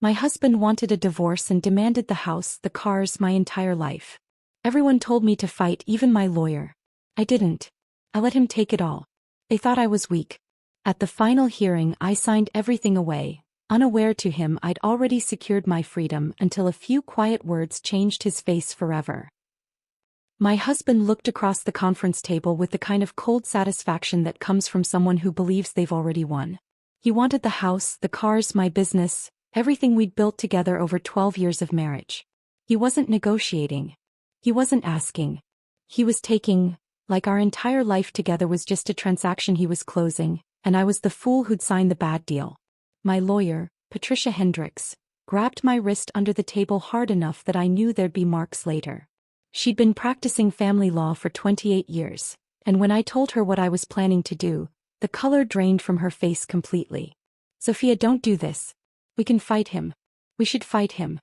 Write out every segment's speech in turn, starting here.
My husband wanted a divorce and demanded the house, the cars, my entire life. Everyone told me to fight, even my lawyer. I didn't. I let him take it all. They thought I was weak. At the final hearing, I signed everything away. Unaware to him, I'd already secured my freedom until a few quiet words changed his face forever. My husband looked across the conference table with the kind of cold satisfaction that comes from someone who believes they've already won. He wanted the house, the cars, my business, everything we'd built together over 12 years of marriage. He wasn't negotiating. He wasn't asking. He was taking, like our entire life together was just a transaction he was closing, and I was the fool who'd signed the bad deal. My lawyer, Patricia Hendricks, grabbed my wrist under the table hard enough that I knew there'd be marks later. She'd been practicing family law for 28 years, and when I told her what I was planning to do, the color drained from her face completely. Sophia, don't do this. We can fight him. We should fight him.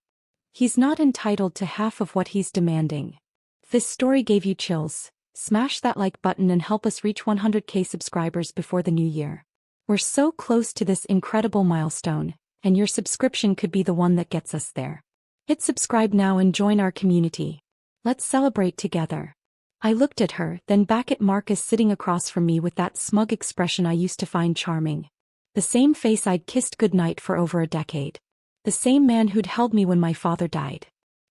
He's not entitled to half of what he's demanding. If this story gave you chills, smash that like button and help us reach 100K subscribers before the new year. We're so close to this incredible milestone, and your subscription could be the one that gets us there. Hit subscribe now and join our community. Let's celebrate together. I looked at her, then back at Marcus sitting across from me with that smug expression I used to find charming. The same face I'd kissed goodnight for over a decade. The same man who'd held me when my father died.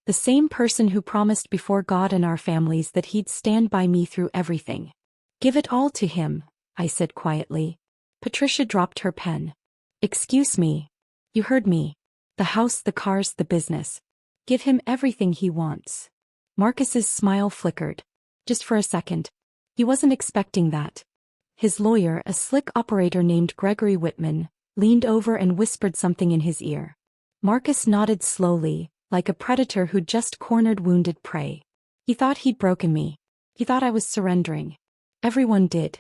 The same person who promised before God and our families that he'd stand by me through everything. Give it all to him, I said quietly. Patricia dropped her pen. Excuse me. You heard me. The house, the cars, the business. Give him everything he wants. Marcus's smile flickered. Just for a second. He wasn't expecting that. His lawyer, a slick operator named Gregory Whitman, leaned over and whispered something in his ear. Marcus nodded slowly, like a predator who'd just cornered wounded prey. He thought he'd broken me. He thought I was surrendering. Everyone did.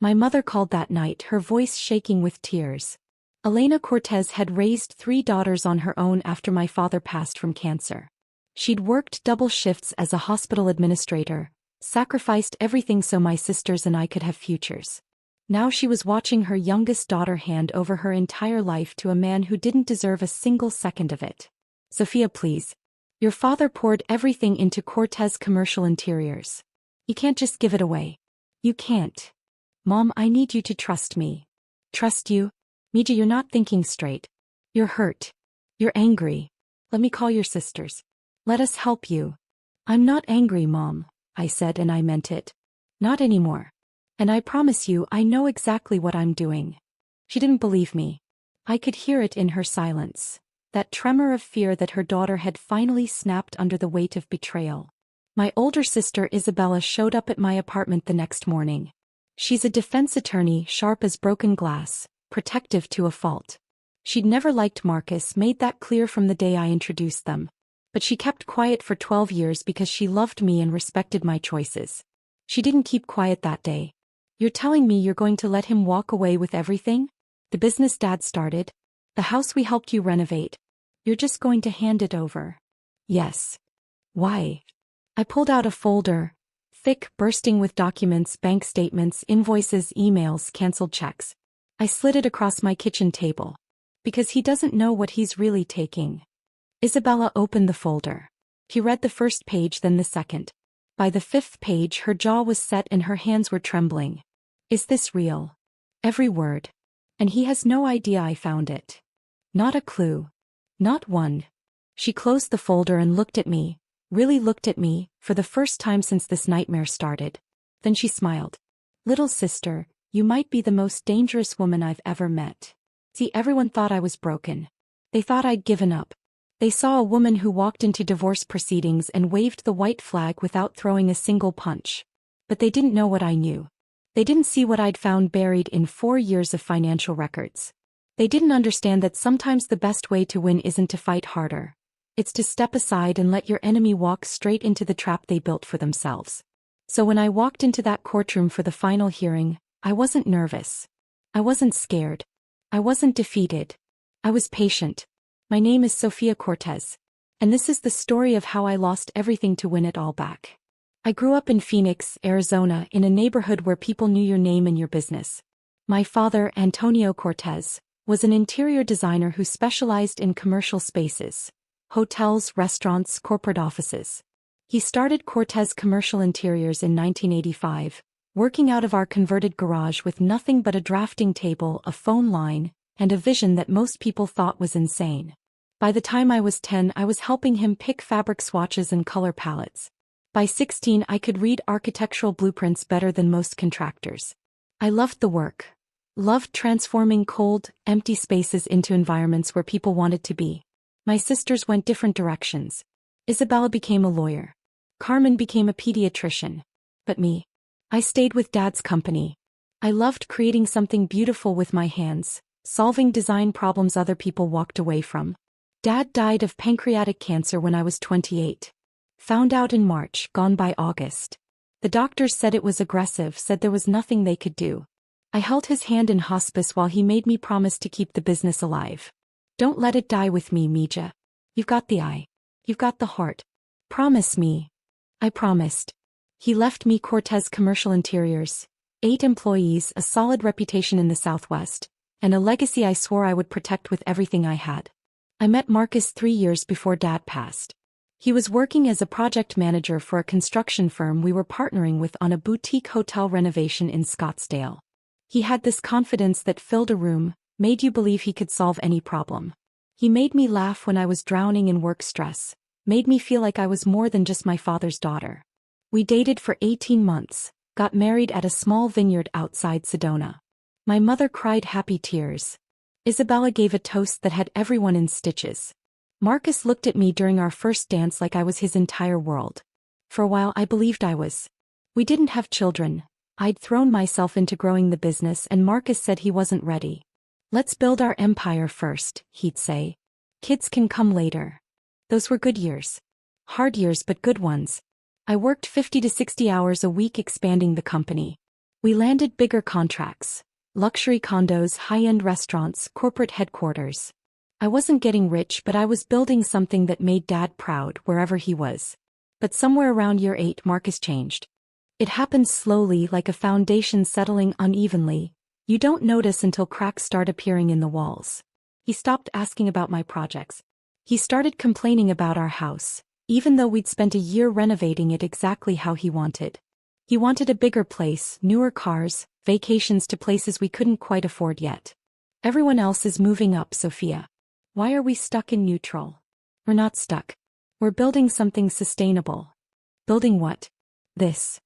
My mother called that night, her voice shaking with tears. Elena Cortez had raised 3 daughters on her own after my father passed from cancer. She'd worked double shifts as a hospital administrator, sacrificed everything so my sisters and I could have futures. Now she was watching her youngest daughter hand over her entire life to a man who didn't deserve a single second of it. Sophia, please. Your father poured everything into Cortez Commercial Interiors. You can't just give it away. You can't. Mom, I need you to trust me. Trust you? Mija, you're not thinking straight. You're hurt. You're angry. Let me call your sisters. Let us help you. I'm not angry, Mom, I said, and I meant it. Not anymore. And I promise you, I know exactly what I'm doing. She didn't believe me. I could hear it in her silence. That tremor of fear that her daughter had finally snapped under the weight of betrayal. My older sister Isabella showed up at my apartment the next morning. She's a defense attorney, sharp as broken glass, protective to a fault. She'd never liked Marcus, made that clear from the day I introduced them. But she kept quiet for 12 years because she loved me and respected my choices. She didn't keep quiet that day. You're telling me you're going to let him walk away with everything? The business Dad started? The house we helped you renovate? You're just going to hand it over? Yes. Why? I pulled out a folder, thick, bursting with documents, bank statements, invoices, emails, canceled checks. I slid it across my kitchen table. Because he doesn't know what he's really taking. Isabella opened the folder. He read the first page, then the second. By the 5th page, her jaw was set and her hands were trembling. Is this real? Every word. And he has no idea I found it. Not a clue. Not one. She closed the folder and looked at me, really looked at me, for the first time since this nightmare started. Then she smiled. Little sister, you might be the most dangerous woman I've ever met. See, everyone thought I was broken. They thought I'd given up. They saw a woman who walked into divorce proceedings and waved the white flag without throwing a single punch. But they didn't know what I knew. They didn't see what I'd found buried in 4 years of financial records. They didn't understand that sometimes the best way to win isn't to fight harder. It's to step aside and let your enemy walk straight into the trap they built for themselves. So when I walked into that courtroom for the final hearing, I wasn't nervous. I wasn't scared. I wasn't defeated. I was patient. My name is Sophia Cortez. And this is the story of how I lost everything to win it all back. I grew up in Phoenix, Arizona, in a neighborhood where people knew your name and your business. My father, Antonio Cortez, was an interior designer who specialized in commercial spaces, hotels, restaurants, corporate offices. He started Cortez Commercial Interiors in 1985, working out of our converted garage with nothing but a drafting table, a phone line, and a vision that most people thought was insane. By the time I was 10, I was helping him pick fabric swatches and color palettes. By 16, I could read architectural blueprints better than most contractors. I loved the work. Loved transforming cold, empty spaces into environments where people wanted to be. My sisters went different directions. Isabella became a lawyer. Carmen became a pediatrician. But me? I stayed with Dad's company. I loved creating something beautiful with my hands, solving design problems other people walked away from. Dad died of pancreatic cancer when I was 28. Found out in March, gone by August. The doctors said it was aggressive, said there was nothing they could do. I held his hand in hospice while he made me promise to keep the business alive. Don't let it die with me, Mija. You've got the eye. You've got the heart. Promise me. I promised. He left me Cortez Commercial Interiors, 8 employees, a solid reputation in the Southwest, and a legacy I swore I would protect with everything I had. I met Marcus 3 years before Dad passed. He was working as a project manager for a construction firm we were partnering with on a boutique hotel renovation in Scottsdale. He had this confidence that filled a room, made you believe he could solve any problem. He made me laugh when I was drowning in work stress, made me feel like I was more than just my father's daughter. We dated for 18 months, got married at a small vineyard outside Sedona. My mother cried happy tears. Isabella gave a toast that had everyone in stitches. Marcus looked at me during our first dance like I was his entire world. For a while I believed I was. We didn't have children. I'd thrown myself into growing the business and Marcus said he wasn't ready. Let's build our empire first, he'd say. Kids can come later. Those were good years. Hard years but good ones. I worked 50 to 60 hours a week expanding the company. We landed bigger contracts. Luxury condos, high-end restaurants, corporate headquarters. I wasn't getting rich but I was building something that made Dad proud wherever he was. But somewhere around year 8 Marcus changed. It happened slowly like a foundation settling unevenly. You don't notice until cracks start appearing in the walls. He stopped asking about my projects. He started complaining about our house, even though we'd spent a year renovating it exactly how he wanted. He wanted a bigger place, newer cars, vacations to places we couldn't quite afford yet. Everyone else is moving up, Sophia. Why are we stuck in neutral? We're not stuck. We're building something sustainable. Building what? This.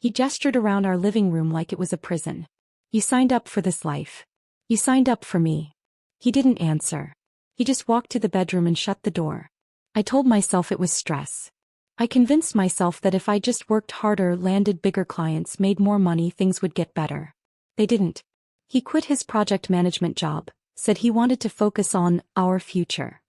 He gestured around our living room like it was a prison. You signed up for this life. You signed up for me. He didn't answer. He just walked to the bedroom and shut the door. I told myself it was stress. I convinced myself that if I just worked harder, landed bigger clients, made more money, things would get better. They didn't. He quit his project management job, said he wanted to focus on our future.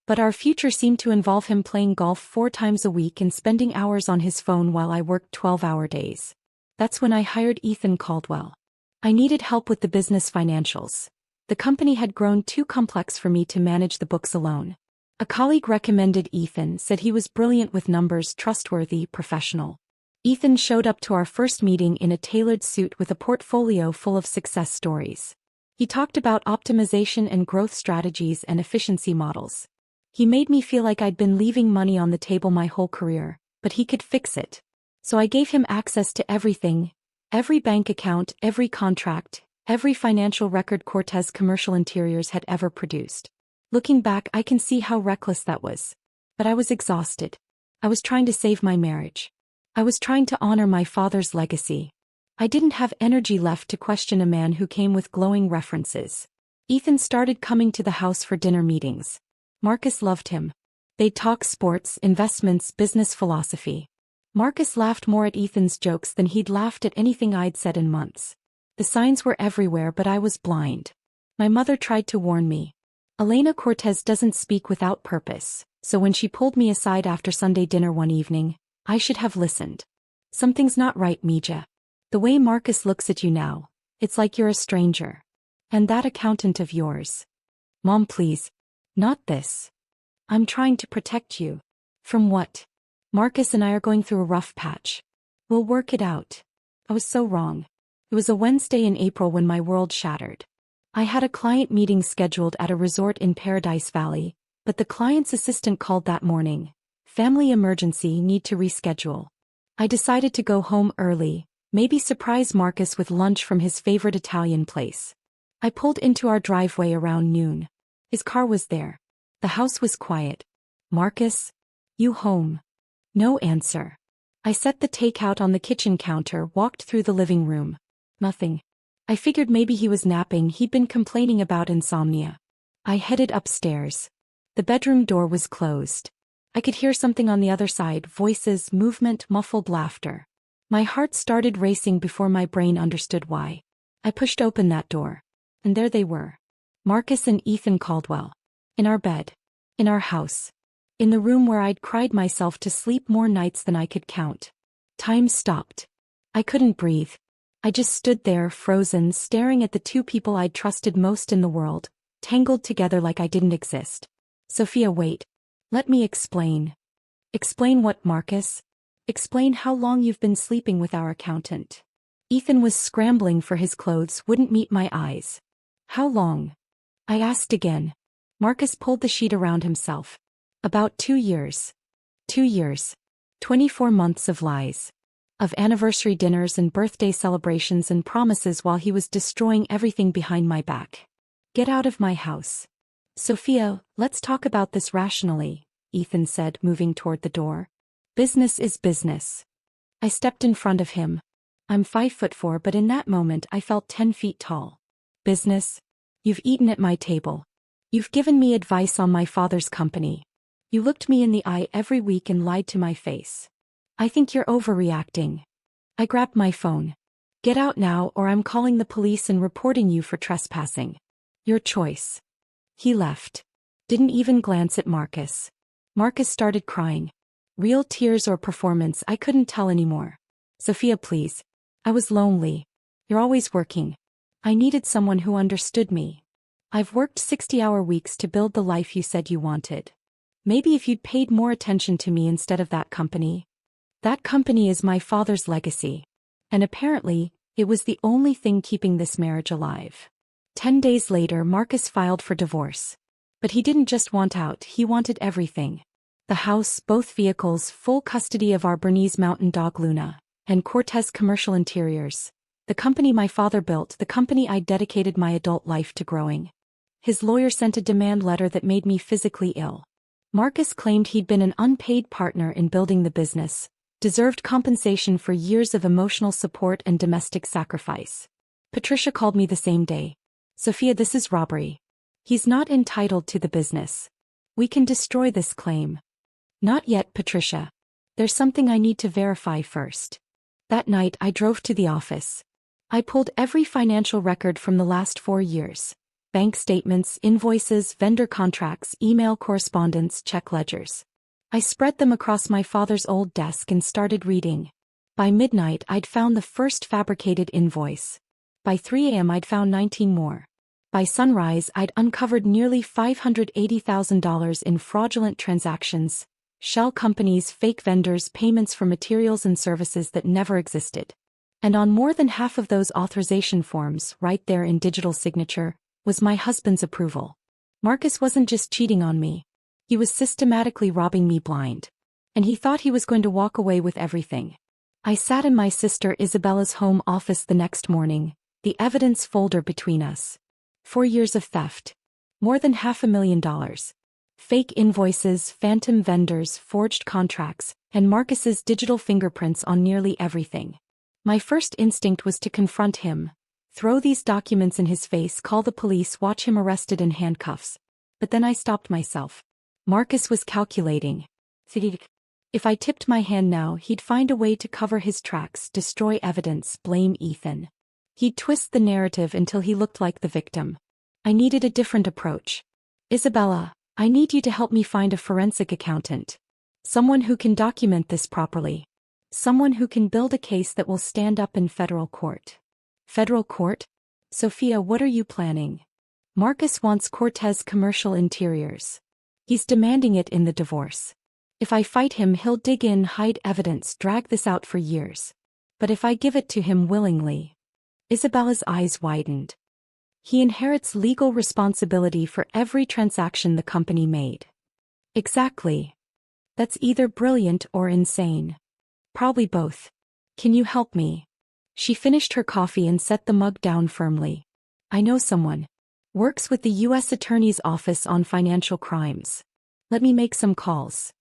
But our future seemed to involve him playing golf 4 times a week and spending hours on his phone while I worked 12-hour days. That's when I hired Ethan Caldwell. I needed help with the business financials. The company had grown too complex for me to manage the books alone. A colleague recommended Ethan, said he was brilliant with numbers, trustworthy, professional. Ethan showed up to our first meeting in a tailored suit with a portfolio full of success stories. He talked about optimization and growth strategies and efficiency models. He made me feel like I'd been leaving money on the table my whole career, but he could fix it. So I gave him access to everything, every bank account, every contract, every financial record Cortez Commercial Interiors had ever produced. Looking back, I can see how reckless that was. But I was exhausted. I was trying to save my marriage. I was trying to honor my father's legacy. I didn't have energy left to question a man who came with glowing references. Ethan started coming to the house for dinner meetings. Marcus loved him. They'd talk sports, investments, business philosophy. Marcus laughed more at Ethan's jokes than he'd laughed at anything I'd said in months. The signs were everywhere but I was blind. My mother tried to warn me. Elena Cortez doesn't speak without purpose, so when she pulled me aside after Sunday dinner one evening, I should have listened. Something's not right, Mija. The way Marcus looks at you now, it's like you're a stranger. And that accountant of yours. Mom, please. Not this. I'm trying to protect you. From what? Marcus and I are going through a rough patch. We'll work it out. I was so wrong. It was a Wednesday in April when my world shattered. I had a client meeting scheduled at a resort in Paradise Valley, but the client's assistant called that morning. Family emergency, need to reschedule. I decided to go home early, maybe surprise Marcus with lunch from his favorite Italian place. I pulled into our driveway around noon. His car was there. The house was quiet. Marcus? You home? No answer. I set the takeout on the kitchen counter, walked through the living room. Nothing. I figured maybe he was napping, he'd been complaining about insomnia. I headed upstairs. The bedroom door was closed. I could hear something on the other side, voices, movement, muffled laughter. My heart started racing before my brain understood why. I pushed open that door. And there they were. Marcus and Ethan Caldwell. In our bed. In our house. In the room where I'd cried myself to sleep more nights than I could count. Time stopped. I couldn't breathe. I just stood there, frozen, staring at the two people I'd trusted most in the world, tangled together like I didn't exist. Sophia, wait. Let me explain. Explain what, Marcus? Explain how long you've been sleeping with our accountant. Ethan was scrambling for his clothes, wouldn't meet my eyes. How long? I asked again. Marcus pulled the sheet around himself. About 2 years. 2 years. 24 months of lies. Of anniversary dinners and birthday celebrations and promises while he was destroying everything behind my back. Get out of my house. Sophia, let's talk about this rationally, Ethan said, moving toward the door. Business is business. I stepped in front of him. I'm 5'4", but in that moment I felt 10 feet tall. Business? You've eaten at my table. You've given me advice on my father's company. You looked me in the eye every week and lied to my face. I think you're overreacting. I grabbed my phone. Get out now or I'm calling the police and reporting you for trespassing. Your choice. He left. Didn't even glance at Marcus. Marcus started crying. Real tears or performance, I couldn't tell anymore. Sophia, please. I was lonely. You're always working. I needed someone who understood me. I've worked 60-hour weeks to build the life you said you wanted. Maybe if you'd paid more attention to me instead of that company. That company is my father's legacy. And apparently, it was the only thing keeping this marriage alive. 10 days later, Marcus filed for divorce. But he didn't just want out, he wanted everything. The house, both vehicles, full custody of our Bernese Mountain Dog Luna, and Cortez Commercial Interiors. The company my father built, the company I dedicated my adult life to growing. His lawyer sent a demand letter that made me physically ill. Marcus claimed he'd been an unpaid partner in building the business, deserved compensation for years of emotional support and domestic sacrifice. Patricia called me the same day. Sophia, this is robbery. He's not entitled to the business. We can destroy this claim. Not yet, Patricia. There's something I need to verify first. That night I drove to the office. I pulled every financial record from the last 4 years. Bank statements, invoices, vendor contracts, email correspondence, check ledgers. I spread them across my father's old desk and started reading. By midnight I'd found the first fabricated invoice. By 3 a.m. I'd found 19 more. By sunrise I'd uncovered nearly $580,000 in fraudulent transactions, shell companies, fake vendors, payments for materials and services that never existed. And on more than half of those authorization forms, right there in digital signature, was my husband's approval. Marcus wasn't just cheating on me. He was systematically robbing me blind. And he thought he was going to walk away with everything. I sat in my sister Isabella's home office the next morning, the evidence folder between us. 4 years of theft. More than $500,000. Fake invoices, phantom vendors, forged contracts, and Marcus's digital fingerprints on nearly everything. My first instinct was to confront him, throw these documents in his face, call the police, watch him arrested in handcuffs. But then I stopped myself. Marcus was calculating. If I tipped my hand now, he'd find a way to cover his tracks, destroy evidence, blame Ethan. He'd twist the narrative until he looked like the victim. I needed a different approach. Isabella, I need you to help me find a forensic accountant. Someone who can document this properly. Someone who can build a case that will stand up in federal court. Federal court? Sophia, what are you planning? Marcus wants Cortez Commercial Interiors. He's demanding it in the divorce. If I fight him, he'll dig in, hide evidence, drag this out for years. But if I give it to him willingly... Isabella's eyes widened. He inherits legal responsibility for every transaction the company made. Exactly. That's either brilliant or insane. Probably both. Can you help me? She finished her coffee and set the mug down firmly. I know someone. Works with the U.S. Attorney's Office on Financial Crimes. Let me make some calls.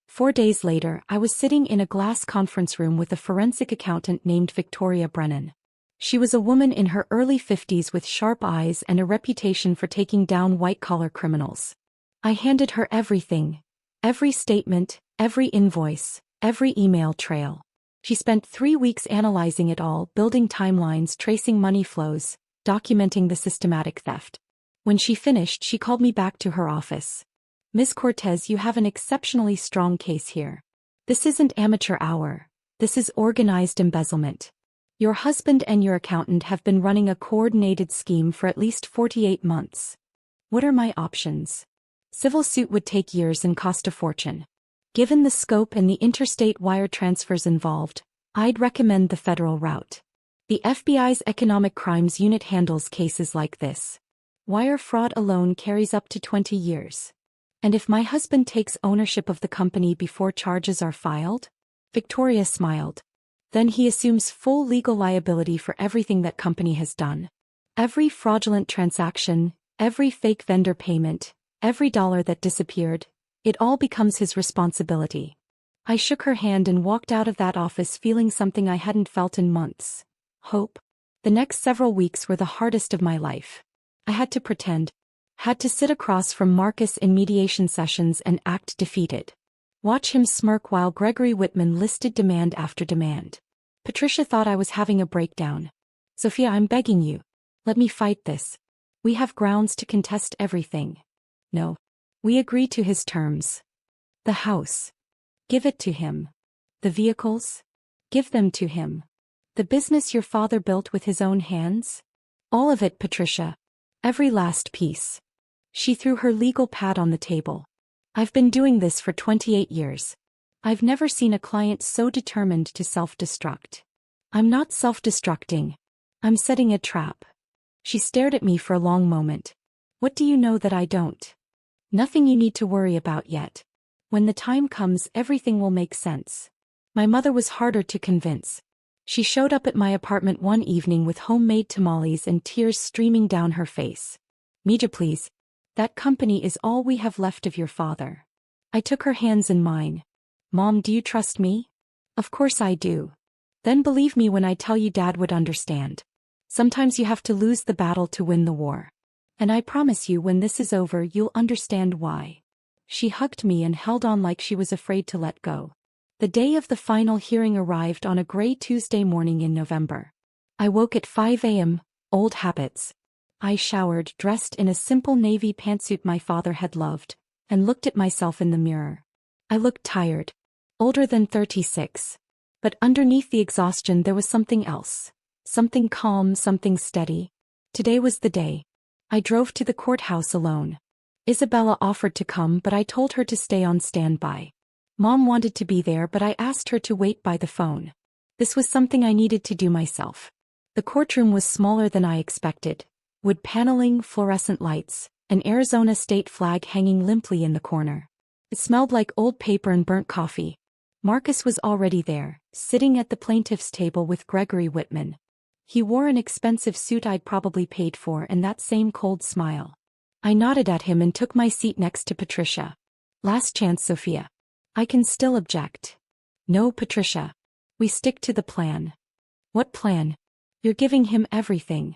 4 days later, I was sitting in a glass conference room with a forensic accountant named Victoria Brennan. She was a woman in her early 50s with sharp eyes and a reputation for taking down white-collar criminals. I handed her everything. Every statement, every invoice, every email trail. She spent 3 weeks analyzing it all, building timelines, tracing money flows, documenting the systematic theft. When she finished, she called me back to her office. Ms. Cortez, you have an exceptionally strong case here. This isn't amateur hour. This is organized embezzlement. Your husband and your accountant have been running a coordinated scheme for at least 48 months. What are my options? Civil suit would take years and cost a fortune. Given the scope and the interstate wire transfers involved, I'd recommend the federal route. The FBI's Economic Crimes Unit handles cases like this. Wire fraud alone carries up to 20 years. And if my husband takes ownership of the company before charges are filed? Victoria smiled. Then he assumes full legal liability for everything that company has done. Every fraudulent transaction, every fake vendor payment, every dollar that disappeared, it all becomes his responsibility. I shook her hand and walked out of that office feeling something I hadn't felt in months. Hope. The next several weeks were the hardest of my life. I had to pretend. Had to sit across from Marcus in mediation sessions and act defeated. Watch him smirk while Gregory Whitman listed demand after demand. Patricia thought I was having a breakdown. Sophia, I'm begging you. Let me fight this. We have grounds to contest everything. No. We agree to his terms. The house. Give it to him. The vehicles? Give them to him. The business your father built with his own hands? All of it, Patricia. Every last piece. She threw her legal pad on the table. I've been doing this for 28 years. I've never seen a client so determined to self-destruct. I'm not self-destructing. I'm setting a trap. She stared at me for a long moment. What do you know that I don't? Nothing you need to worry about yet. When the time comes, everything will make sense. My mother was harder to convince. She showed up at my apartment one evening with homemade tamales and tears streaming down her face. Mija, please. That company is all we have left of your father. I took her hands in mine. Mom, do you trust me? Of course I do. Then believe me when I tell you Dad would understand. Sometimes you have to lose the battle to win the war. And I promise you when this is over you'll understand why. She hugged me and held on like she was afraid to let go. The day of the final hearing arrived on a gray Tuesday morning in November. I woke at 5 a.m., old habits. I showered, dressed in a simple navy pantsuit my father had loved, and looked at myself in the mirror. I looked tired. Older than 36. But underneath the exhaustion there was something else. Something calm, something steady. Today was the day. I drove to the courthouse alone. Isabella offered to come but I told her to stay on standby. Mom wanted to be there but I asked her to wait by the phone. This was something I needed to do myself. The courtroom was smaller than I expected. Wood paneling, fluorescent lights, an Arizona state flag hanging limply in the corner. It smelled like old paper and burnt coffee. Marcus was already there, sitting at the plaintiff's table with Gregory Whitman. He wore an expensive suit I'd probably paid for and that same cold smile. I nodded at him and took my seat next to Patricia. Last chance, Sophia. I can still object. No, Patricia. We stick to the plan. What plan? You're giving him everything.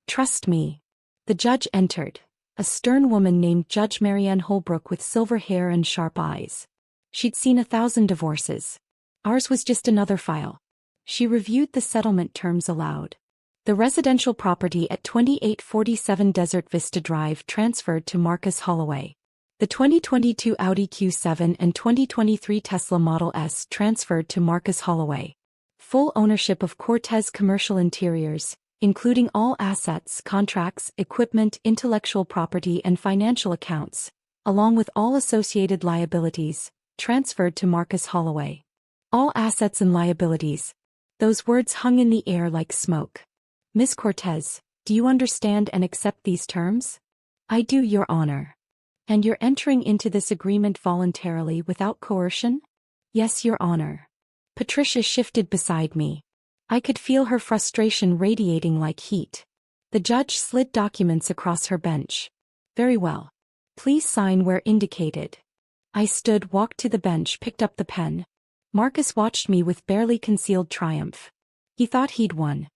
Trust me. The judge entered. A stern woman named Judge Marianne Holbrook with silver hair and sharp eyes. She'd seen 1,000 divorces. Ours was just another file. She reviewed the settlement terms aloud. The residential property at 2847 Desert Vista Drive transferred to Marcus Holloway. The 2022 Audi Q7 and 2023 Tesla Model S transferred to Marcus Holloway. Full ownership of Cortez Commercial Interiors, including all assets, contracts, equipment, intellectual property and financial accounts, along with all associated liabilities, transferred to Marcus Holloway. All assets and liabilities. Those words hung in the air like smoke. Miss Cortez, Do you understand and accept these terms? I do, Your Honor. And you're entering into this agreement voluntarily without coercion? Yes, Your Honor. Patricia shifted beside me. I could feel her frustration radiating like heat. The judge slid documents across her bench. Very well. Please sign where indicated. I stood, walked to the bench, picked up the pen. Marcus watched me with barely concealed triumph. He thought he'd won.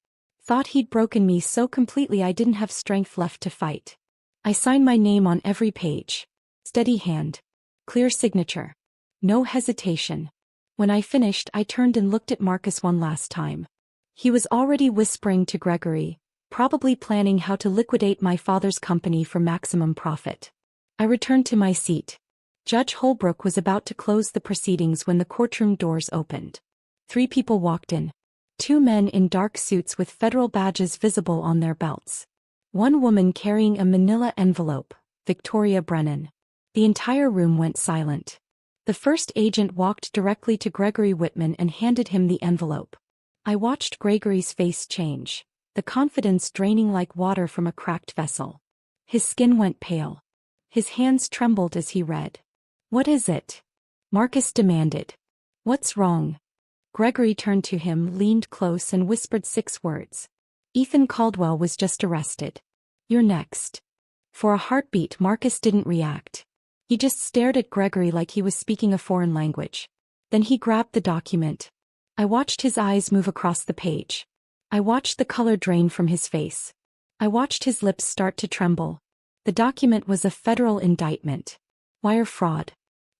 Thought he'd broken me so completely I didn't have strength left to fight. I signed my name on every page. Steady hand. Clear signature. No hesitation. When I finished, I turned and looked at Marcus one last time. He was already whispering to Gregory, probably planning how to liquidate my father's company for maximum profit. I returned to my seat. Judge Holbrook was about to close the proceedings when the courtroom doors opened. 3 people walked in. 2 men in dark suits with federal badges visible on their belts. 1 woman carrying a manila envelope, Victoria Brennan. The entire room went silent. The first agent walked directly to Gregory Whitman and handed him the envelope. I watched Gregory's face change, the confidence draining like water from a cracked vessel. His skin went pale. His hands trembled as he read. What is it? Marcus demanded. What's wrong? Gregory turned to him, leaned close and whispered 6 words. Ethan Caldwell was just arrested. You're next. For a heartbeat, Marcus didn't react. He just stared at Gregory like he was speaking a foreign language. Then he grabbed the document. I watched his eyes move across the page. I watched the color drain from his face. I watched his lips start to tremble. The document was a federal indictment. Wire fraud.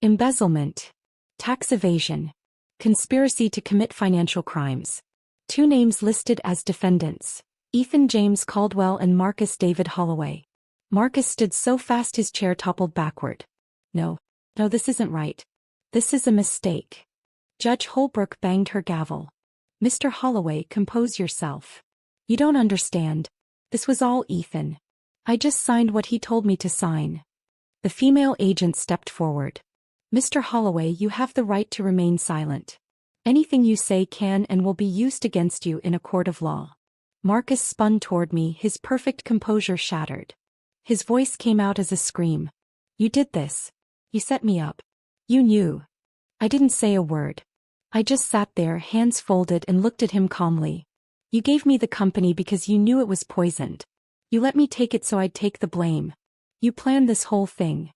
Embezzlement. Tax evasion. Conspiracy to commit financial crimes. 2 names listed as defendants. Ethan James Caldwell and Marcus David Holloway. Marcus stood so fast his chair toppled backward. No, this isn't right. This is a mistake. Judge Holbrook banged her gavel. Mr. Holloway, compose yourself. You don't understand. This was all Ethan. I just signed what he told me to sign. The female agent stepped forward. Mr. Holloway, you have the right to remain silent. Anything you say can and will be used against you in a court of law. Marcus spun toward me, his perfect composure shattered. His voice came out as a scream. You did this. You set me up. You knew. I didn't say a word. I just sat there, hands folded, and looked at him calmly. You gave me the company because you knew it was poisoned. You let me take it so I'd take the blame. You planned this whole thing.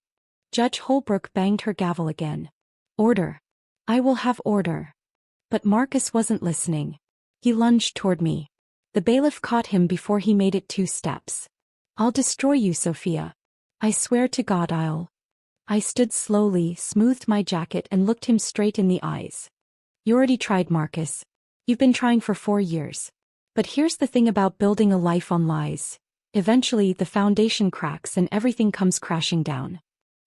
Judge Holbrook banged her gavel again. Order. I will have order. But Marcus wasn't listening. He lunged toward me. The bailiff caught him before he made it 2 steps. I'll destroy you, Sophia. I swear to God I'll. I stood slowly, smoothed my jacket and looked him straight in the eyes. You already tried, Marcus. You've been trying for 4 years. But here's the thing about building a life on lies. Eventually the foundation cracks and everything comes crashing down.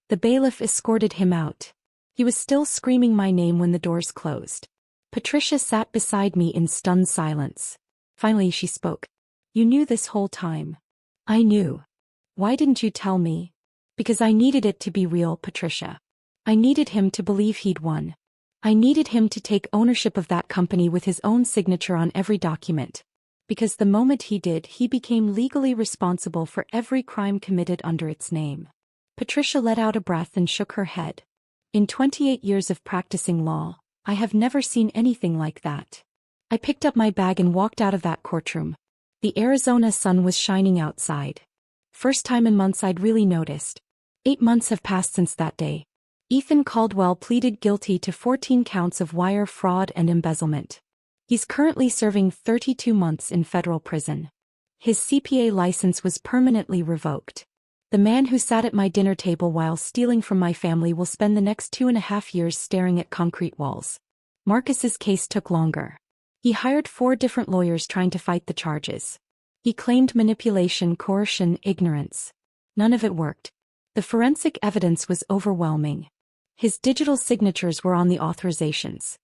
The bailiff escorted him out. He was still screaming my name when the doors closed. Patricia sat beside me in stunned silence. Finally she spoke. You knew this whole time. I knew. Why didn't you tell me? Because I needed it to be real, Patricia. I needed him to believe he'd won. I needed him to take ownership of that company with his own signature on every document. Because the moment he did, he became legally responsible for every crime committed under its name. Patricia let out a breath and shook her head. In 28 years of practicing law, I have never seen anything like that. I picked up my bag and walked out of that courtroom. The Arizona sun was shining outside. First time in months I'd really noticed. 8 months have passed since that day. Ethan Caldwell pleaded guilty to 14 counts of wire fraud and embezzlement. He's currently serving 32 months in federal prison. His CPA license was permanently revoked. The man who sat at my dinner table while stealing from my family will spend the next 2.5 years staring at concrete walls. Marcus's case took longer. He hired 4 different lawyers trying to fight the charges. He claimed manipulation, coercion, ignorance. None of it worked. The forensic evidence was overwhelming. His digital signatures were on the authorizations.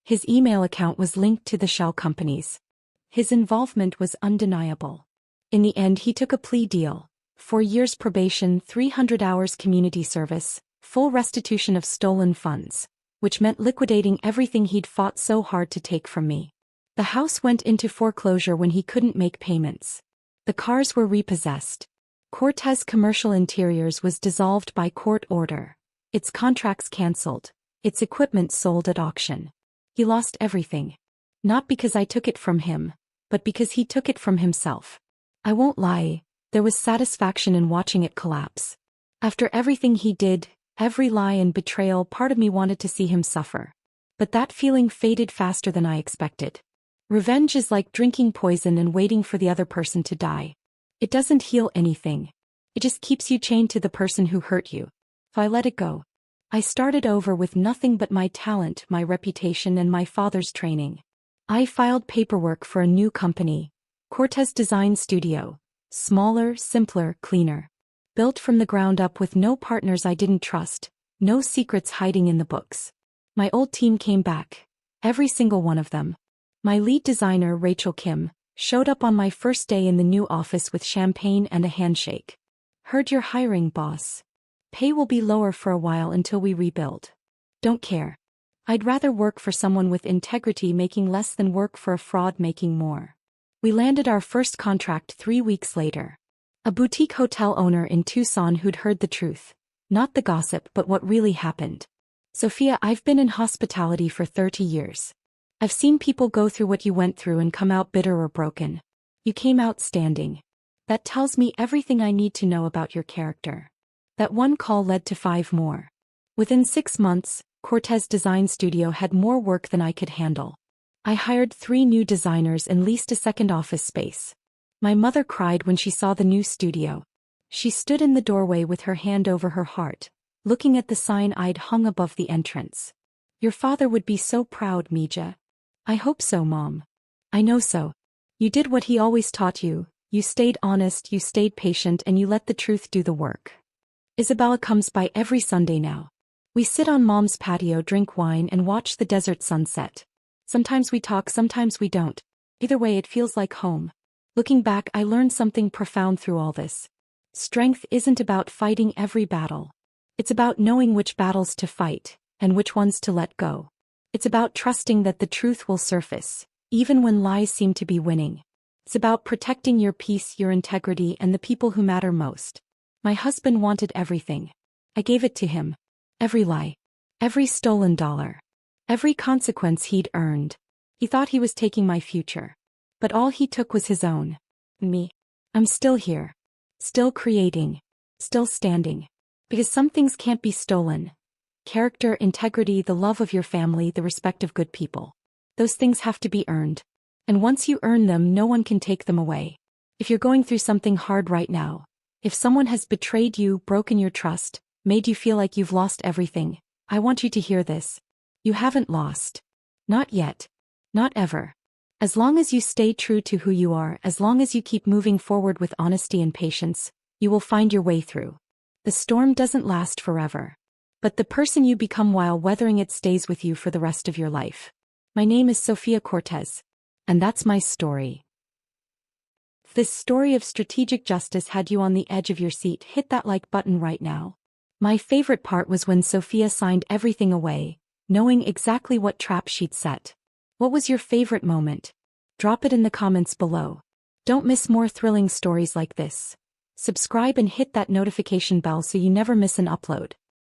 His email account was linked to the shell companies. His involvement was undeniable. In the end, he took a plea deal. 4 years probation, 300 hours community service, full restitution of stolen funds, which meant liquidating everything he'd fought so hard to take from me. The house went into foreclosure when he couldn't make payments. The cars were repossessed. Cortez Commercial Interiors was dissolved by court order. Its contracts cancelled. Its equipment sold at auction. He lost everything. Not because I took it from him, but because he took it from himself. I won't lie, there was satisfaction in watching it collapse. After everything he did, every lie and betrayal, part of me wanted to see him suffer. But that feeling faded faster than I expected. Revenge is like drinking poison and waiting for the other person to die. It doesn't heal anything. It just keeps you chained to the person who hurt you. So I let it go. I started over with nothing but my talent, my reputation, and my father's training. I filed paperwork for a new company, Cortez Design Studio. Smaller, simpler, cleaner. Built from the ground up with no partners I didn't trust, no secrets hiding in the books. My old team came back. Every single one of them. My lead designer, Rachel Kim, showed up on my first day in the new office with champagne and a handshake. Heard you're hiring, boss. Pay will be lower for a while until we rebuild. Don't care. I'd rather work for someone with integrity making less than work for a fraud making more. We landed our first contract 3 weeks later. A boutique hotel owner in Tucson who'd heard the truth. Not the gossip, but what really happened. Sophia, I've been in hospitality for 30 years. I've seen people go through what you went through and come out bitter or broken. You came out standing. That tells me everything I need to know about your character. That one call led to 5 more. Within 6 months, Cortez Design Studio had more work than I could handle. I hired 3 new designers and leased a second office space. My mother cried when she saw the new studio. She stood in the doorway with her hand over her heart, looking at the sign I'd hung above the entrance. Your father would be so proud, Mija. I hope so, Mom. I know so. You did what he always taught you. You stayed honest, you stayed patient, and you let the truth do the work. Isabella comes by every Sunday now. We sit on Mom's patio, drink wine, and watch the desert sunset. Sometimes we talk, sometimes we don't. Either way, it feels like home. Looking back, I learned something profound through all this. Strength isn't about fighting every battle. It's about knowing which battles to fight, and which ones to let go. It's about trusting that the truth will surface, even when lies seem to be winning. It's about protecting your peace, your integrity, and the people who matter most. My husband wanted everything. I gave it to him. Every lie. Every stolen dollar. Every consequence he'd earned. He thought he was taking my future. But all he took was his own. Me. I'm still here. Still creating. Still standing. Because some things can't be stolen. Character, integrity, the love of your family, the respect of good people. Those things have to be earned. And once you earn them, no one can take them away. If you're going through something hard right now, if someone has betrayed you, broken your trust, made you feel like you've lost everything, I want you to hear this. You haven't lost. Not yet. Not ever. As long as you stay true to who you are, as long as you keep moving forward with honesty and patience, you will find your way through. The storm doesn't last forever. But the person you become while weathering it stays with you for the rest of your life. My name is Sophia Cortez. And that's my story. If this story of strategic justice had you on the edge of your seat, hit that like button right now. My favorite part was when Sophia signed everything away, knowing exactly what trap she'd set. What was your favorite moment? Drop it in the comments below. Don't miss more thrilling stories like this. Subscribe and hit that notification bell so you never miss an upload.